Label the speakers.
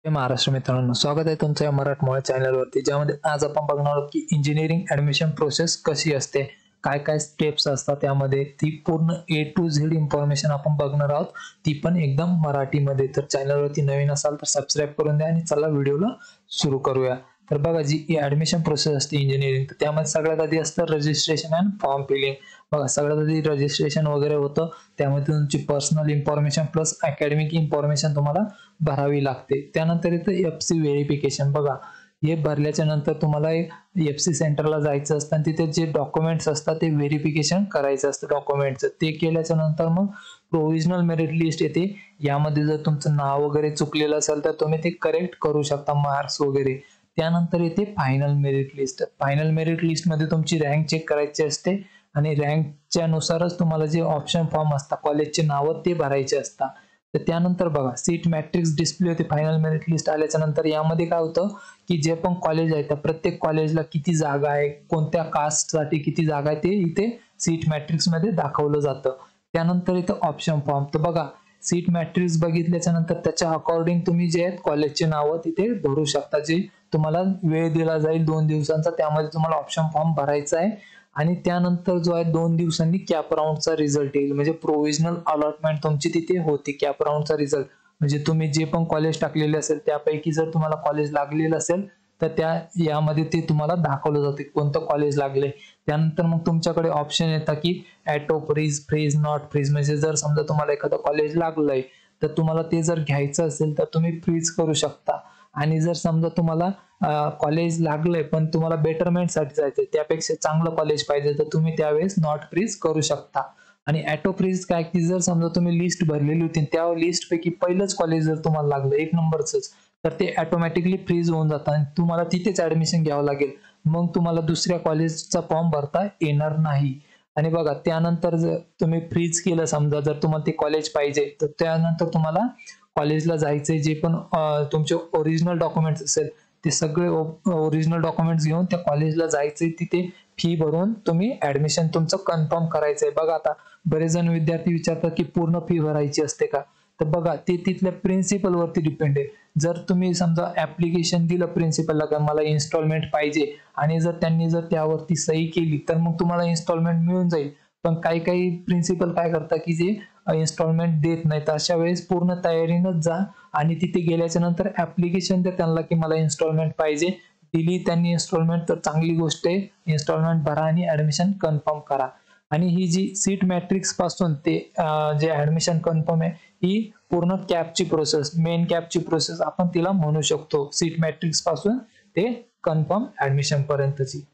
Speaker 1: महाराष्ट्र मित्रांनो, स्वागत आहे तुमचं या मराठमोळ्या चॅनलवरती, ज्यामध्ये आज आपण बघणार आहोत की इंजिनिअरिंग ऍडमिशन प्रोसेस कशी असते, काय काय स्टेप्स असतात त्यामध्ये, ती पूर्ण A to Z इन्फॉर्मेशन आपण बघणार आहोत, ती पण एकदम मराठीमध्ये. तर चॅनलवरती नवीन असाल तर सबस्क्राईब करून द्या आणि चला व्हिडिओला सुरू करूया. तर बघा, जी ऍडमिशन प्रोसेस असते इंजिनिअरिंग, तर त्यामध्ये सगळ्यात आधी असतं रजिस्ट्रेशन अँड फॉर्म फिलिंग. बघा, सगळ्यात आधी रजिस्ट्रेशन वगैरे होतं, त्यामध्ये तुमची personal information plus academic information तुम्हाला भरावी लागते. त्यानंतर येतं FC व्हेरिफिकेशन. बघा, हे भरल्याच्या नंतर तुम्हाला FC सेंटरला जायचं असतं आणि तिथे जे डॉक्युमेंट्स असतात ते व्हेरिफिकेशन करायचं असतं डॉक्युमेंटचं. ते केल्याच्या नंतर मग प्रोव्हिजनल मेरिट लिस्ट येते. यामध्ये जर तुमचं नाव वगैरे चुकलेलं असेल तर तुम्ही ते करेक्ट करू शकता, मार्क्स वगैरे. त्यानंतर येते final merit list. Final merit list मध्ये तुमची रँक चेक करायची असते आणि रँकच्या नुसारच तुम्हाला जे ऑप्शन फॉर्म असतात, कॉलेजचे नाव ते भरायचे असतात. तर त्यानंतर बघा, सीट मॅट्रिक्स डिस्प्ले होते फायनल मेरिट लिस्ट आल्याच्या नंतर. यामध्ये काय होतं की जे पण कॉलेज आहे त्या प्रत्येक कॉलेजला किती जागा आहे, कोणत्या कास्टसाठी किती जागा आहे, ते इथे सीट मॅट्रिक्स मध्ये दाखवलं जातं. त्यानंतर इथं ऑप्शन फॉर्म. तर बघा, सीट मॅट्रिक्स बघितल्याच्या नंतर त्याच्या अकॉर्डिंग तुम्ही जे आहेत कॉलेजचे नावं तिथे भरू शकता. जे तुम्हाला वेळ दिला जाईल 2 दिवसांचा, त्यामध्ये तुम्हाला ऑप्शन फॉर्म भरायचा आहे. आणि त्यानंतर जो आहे 2 दिवसांनी कॅप राऊंडचा रिझल्ट येईल, म्हणजे प्रोव्हिजनल अलॉटमेंट तुमची तिथे होती. कॅप राऊंडचा रिझल्ट म्हणजे तुम्ही जे पण कॉलेज टाकलेले असेल त्यापैकी जर तुम्हाला कॉलेज लागलेलं असेल तर यामध्ये ते तुम्हाला दाखवलं जाते कोणतं कॉलेज लागले. त्यानंतर मग तुमच्याकडे ऑप्शन येतात की auto freeze, freeze, not freeze. म्हणजे जर समजा तुम्हाला एखादं कॉलेज लागलंय तर तुम्हाला ते जर घ्यायचं असेल तर तुम्ही फ्रीज करू शकता. आणि जर समजा तुम्हाला कॉलेज लागलंय पण तुम्हाला बेटरमेंटसाठी जायचंय, त्यापेक्षा चांगलं कॉलेज पाहिजे, तर तुम्ही त्यावेळेस नॉट फ्रीज करू शकता. आणि ॲटो फ्रीज काय की जर समजा तुम्ही लिस्ट भरलेली होती, त्या लिस्ट पैकी पहिलंच कॉलेज जर तुम्हाला लागलं 1 नंबरच, तर ते ऑटोमॅटिकली फ्रीज होऊन जातं आणि तुम्हाला तिथेच ऍडमिशन घ्यावं लागेल. मग तुम्हाला दुसऱ्या कॉलेजचा फॉर्म भरता येणार नाही. आणि बघा, त्यानंतर जर तुम्ही फ्रीज केलं, समजा जर तुम्हाला ते कॉलेज पाहिजे, तर त्यानंतर तुम्हाला कॉलेजला जायचंय. जे पण तुमचे ओरिजिनल डॉक्युमेंट्स असेल ते सगळे ओरिजिनल डॉक्युमेंट्स घेऊन त्या कॉलेजला जायचंय. तिथे फी भरून तुम्ही ऍडमिशन तुमचं कन्फर्म करायचंय. बघा, आता बरेच जण विद्यार्थी विचारतात की पूर्ण फी भरायची असते का, तर बघा, ते तिथल्या प्रिन्सिपल वरती डिपेंड आहे. जर तुम्ही समजा ऍप्लिकेशन दिलं प्रिन्सिपलला का मला इन्स्टॉलमेंट पाहिजे आणि जर त्यांनी जर त्यावरती सही केली तर मग तुम्हाला इन्स्टॉलमेंट मिळून जाईल. पण काही काही प्रिन्सिपल काय करतात की जे इन्स्टॉलमेंट देत नाहीत, अशा वेळेस पूर्ण तयारीनंच जा आणि तिथे गेल्याच्या नंतर ऍप्लिकेशन द्या त्यांना की मला इन्स्टॉलमेंट पाहिजे. दिली त्यांनी इन्स्टॉलमेंट तर चांगली गोष्ट आहे, इन्स्टॉलमेंट भरा आणि ऍडमिशन कन्फर्म करा. आणि ही जी सीट मॅट्रिक्स पासून ते जे ऍडमिशन कन्फर्म आहे, ही पूर्ण कॅपची प्रोसेस, मेन कॅपची प्रोसेस आपण तिला म्हणू शकतो, सीट मॅट्रिक्स पासून ते कन्फर्म ऍडमिशन पर्यंतची.